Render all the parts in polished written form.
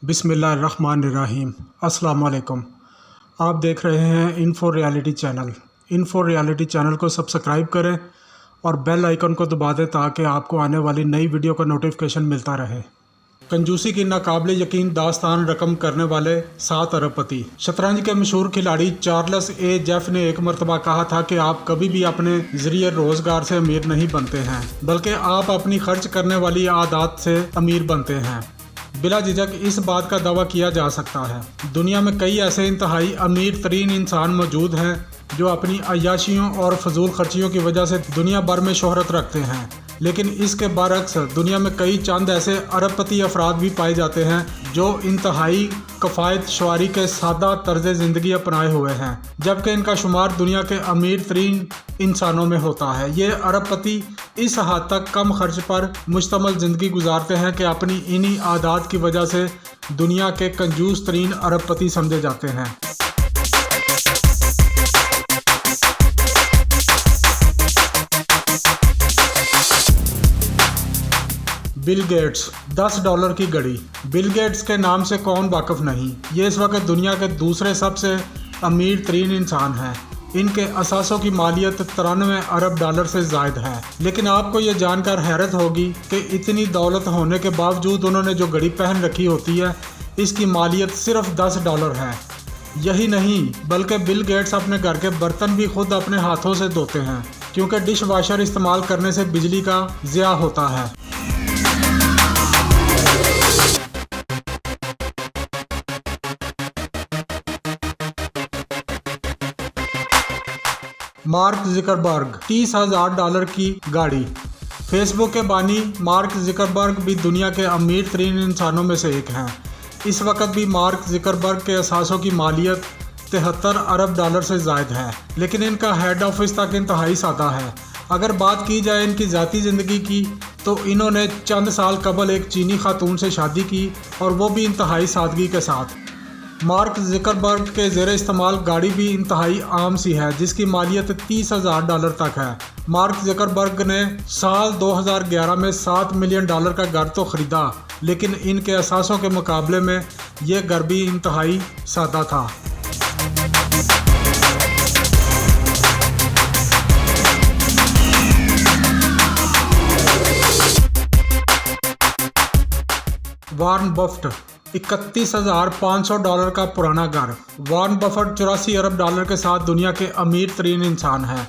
बिस्मिल्लाहिर्रहमानिर्रहीम। अस्सलाम वालेकुम। आप देख रहे हैं info reality channel. Info reality channel को सब्सक्राइब करें और बेल आइकन को दबा दें ताकि आपको आने वाली नई वीडियो का नोटिफिकेशन मिलता रहे। कंजूसी की नाकाबिले यकीन दास्तान रकम करने वाले 7 अरबपति। शतरंज के मशहूर खिलाड़ी चार्ल्स ए जेफ ने एक मरतबा कहा था कि आप कभी भी अपने जरिए रोजगार से अमीर नहीं बनते हैं, बल्कि आप अपनी खर्च करने वाली आदत से अमीर बनते हैं। बिला झिझक इस बात का दावा किया जा सकता है। दुनिया में कई ऐसे इंतहाई अमीर तरीन इंसान मौजूद हैं जो अपनी अय्याशियों और फजूल खर्चियों की वजह से दुनिया भर में शोहरत रखते हैं, लेकिन इसके बरअक्स दुनिया में कई चंद ऐसे अरबपति अफराद भी पाए जाते हैं जो इंतहाई कफ़ायत शुआरी के सादा तर्ज ज़िंदगी अपनाए हुए हैं, जबकि इनका शुमार दुनिया के अमीर तरीन इंसानों में होता है। ये अरबपति इस हद तक कम खर्च पर मुश्तमल ज़िंदगी गुजारते हैं कि अपनी इन्हीं आदत की वजह से दुनिया के कंजूस तरीन अरबपति समझे जाते हैं। Bill Gates. $10 की घड़ी। बिल गेट्स के नाम से कौन वाकिफ नहीं। ये इस वक्त दुनिया के दूसरे सबसे अमीर तरीन इंसान हैं। इनके असासों की मालियत $93 अरब से ज़ायद है। लेकिन आपको ये जानकर हैरत होगी कि इतनी दौलत होने के बावजूद उन्होंने जो घड़ी पहन रखी होती है इसकी मालियत सिर्फ $10 है। यही नहीं बल्कि बिल गेट्स अपने घर के बर्तन भी खुद अपने हाथों से धोते हैं, क्योंकि डिश वाशर इस्तेमाल करने से बिजली का ज़िया होता है। Mark Zuckerberg. $30,000 की गाड़ी। फेसबुक के बानी मार्क ज़ुकरबर्ग भी दुनिया के अमीर तरीन इंसानों में से एक हैं। इस वक्त भी मार्क ज़ुकरबर्ग के असासों की मालियत $73 अरब से ज़ायद है, लेकिन इनका हेड ऑफिस तक इंतहाई सादा है। अगर बात की जाए इनकी ज़ाती ज़िंदगी की तो इन्होंने चंद साल कबल एक चीनी खातून से शादी की और वो भी इंतहाई सादगी के साथ। मार्क ज़ुकरबर्ग के ज़ेर इस्तेमाल गाड़ी भी इंतहाई आम सी है जिसकी मालियत $30,000 तक है। मार्क ज़ुकरबर्ग ने साल 2011 में $7 मिलियन का घर तो ख़रीदा, लेकिन इनके असासों के मुकाबले में ये घर भी इंतहाई सादा था। Warren Buffett. $31,500 का पुराना घर। वॉरेन बफेट $84 अरब के साथ दुनिया के अमीर तरीन इंसान हैं।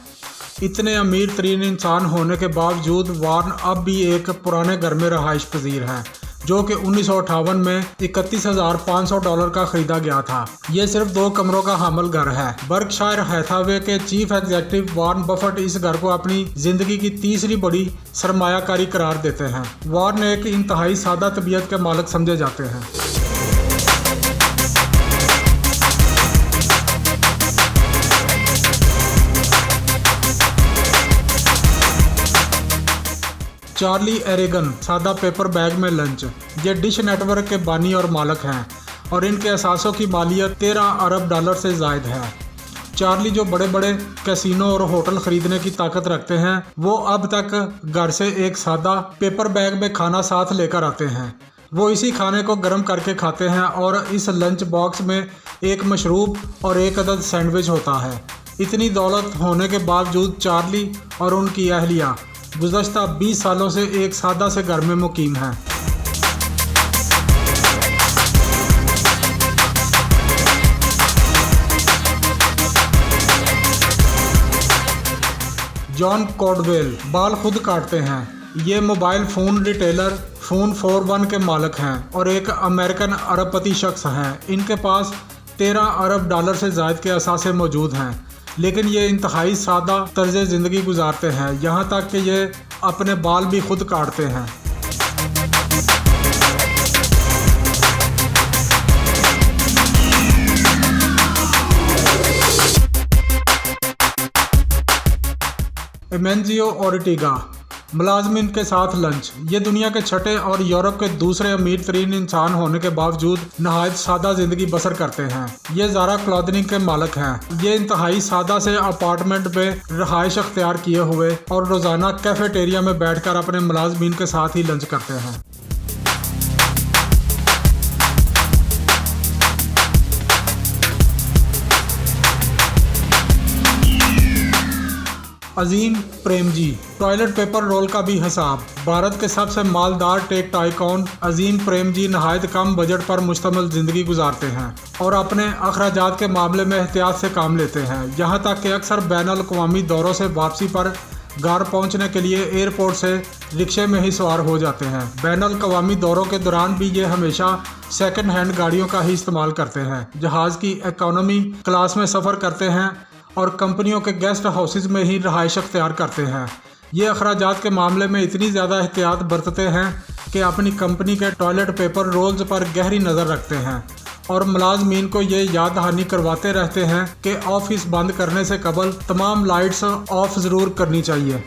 इतने अमीर तरीन इंसान होने के बावजूद वॉरेन अब भी एक पुराने घर में रहाइश पजीर हैं, जो कि 1958 में $31,500 का ख़रीदा गया था। ये सिर्फ 2 कमरों का हामल घर है। बर्कशायर हैथावे के चीफ एग्जीक्यूटिव वॉरेन बफेट इस घर को अपनी ज़िंदगी की तीसरी बड़ी सरमायाकारी करार देते हैं। वॉरेन एक इंतहाई सादा तबीयत के मालिक समझे जाते हैं। Charlie argan. सादा पेपर बैग में लंच। ये डिश नेटवर्क के बानी और मालिक हैं और इनके असासों की मालियत $13 अरब से ज़ायद है। चार्ली जो बड़े बड़े कैसीनो और होटल ख़रीदने की ताकत रखते हैं, वो अब तक घर से एक सादा पेपर बैग में खाना साथ लेकर आते हैं। वो इसी खाने को गर्म करके खाते हैं और इस लंच बॉक्स में एक मशरूब और एक अदद सैंडविच होता है। इतनी दौलत होने के बावजूद चार्ली और उनकी अहलिया गुज़श्ता 20 सालों से एक सादा से घर में मुकीम हैं। John Caudwell. बाल खुद काटते हैं। ये मोबाइल फ़ोन रिटेलर फ़ोन41 के मालिक हैं और एक अमेरिकन अरबपति शख्स हैं। इनके पास $13 अरब से ज़ायद के असासे मौजूद हैं, लेकिन ये इंतहाई सादा तर्ज ज़िंदगी गुजारते हैं, यहाँ तक कि ये अपने बाल भी खुद काटते हैं। एमेंजियो ओर्टेगा। मुलाजमिन के साथ लंच। ये दुनिया के छठे और यूरोप के दूसरे अमीर तरीन इंसान होने के बावजूद नहायत सादा जिंदगी बसर करते हैं। ये ज़ारा क्लॉथिंग के मालिक हैं। ये इंतहाई सादा से अपार्टमेंट में रहाइश अख्तियार किए हुए और रोज़ाना कैफेटेरिया में बैठकर अपने मुलाजमिन के साथ ही लंच करते हैं। Azim Premji, toilet paper roll का भी हिसाब। भारत के सबसे मालदार टेक टाइकॉन अजीम प्रेमजी नहायत कम बजट पर मुश्तमिल ज़िंदगी गुजारते हैं और अपने अखराजात के मामले में एहतियात से काम लेते हैं। यहाँ तक कि अक्सर बैनुल-अक़वामी दौरों से वापसी पर घर पहुंचने के लिए एयरपोर्ट से रिक्शे में ही सवार हो जाते हैं। बैनुल-अक़वामी दौरों के दौरान भी ये हमेशा सेकंड हैंड गाड़ियों का ही इस्तेमाल करते हैं, जहाज़ की इकोनॉमी क्लास में सफ़र करते हैं और कंपनियों के गेस्ट हाउसेज में ही रहाइश अख्तियार करते हैं। ये अखराजात के मामले में इतनी ज़्यादा एहतियात बरतते हैं कि अपनी कंपनी के टॉयलेट पेपर रोल्स पर गहरी नज़र रखते हैं और मुलाजमीन को ये याद दहानी करवाते रहते हैं कि ऑफिस बंद करने से कबल तमाम लाइट्स ऑफ ज़रूर करनी चाहिए।